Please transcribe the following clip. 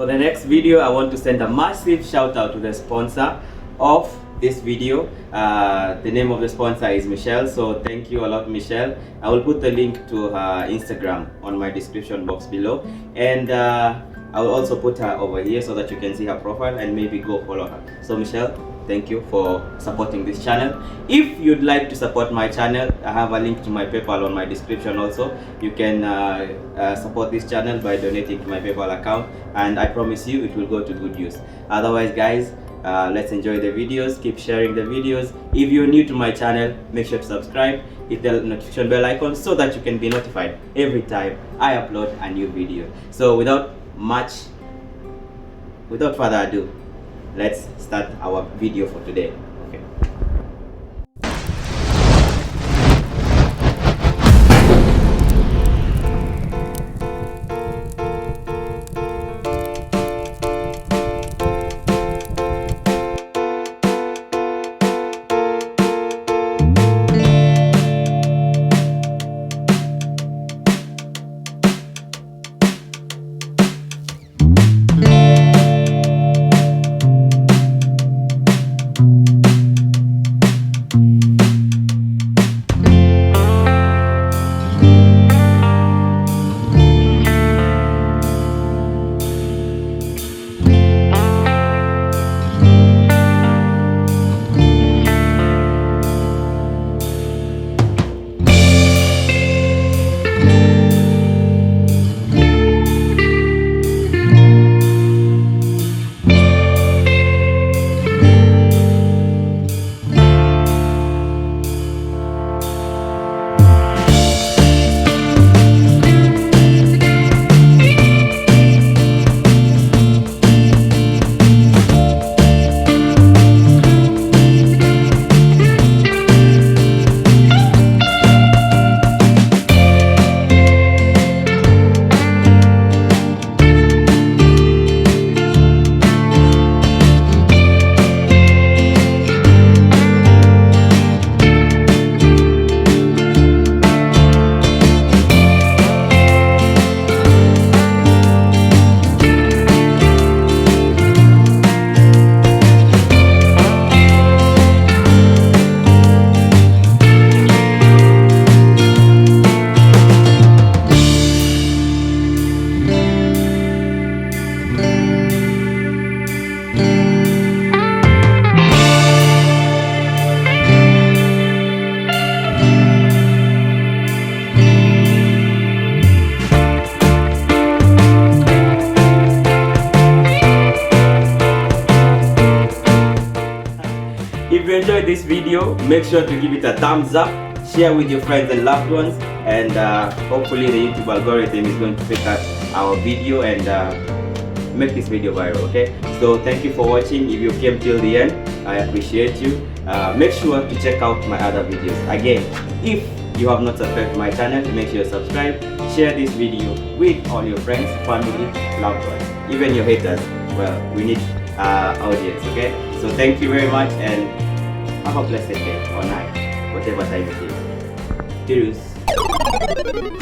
For the next video, I want to send a massive shout out to the sponsor of this video. The name of the sponsor is Michelle, so thank you a lot, Michelle. I will put the link to her Instagram on my description box below, and I will also put her over here so that you can see her profile and maybe go follow her. So Michelle, thank you for supporting this channel. If you'd like to support my channel, I have a link to my PayPal on my description also. You can support this channel by donating to my PayPal account, and I promise you it will go to good use. Otherwise guys, let's enjoy the videos. Keep sharing the videos. If you're new to my channel, make sure to subscribe, hit the notification bell icon so that you can be notified every time I upload a new video. So without further ado, let's start our video for today. Okay. If you enjoyed this video, make sure to give it a thumbs up, share with your friends and loved ones, and hopefully the YouTube algorithm is going to pick up our video and make this video viral, okay? So thank you for watching. If you came till the end, I appreciate you. Make sure to check out my other videos. Again, if you have not subscribed to my channel, make sure you subscribe, share this video with all your friends, family, loved ones, even your haters. Well, we need audience, okay? So thank you very much, and have a blessed day or night, whatever time it is. Cheers.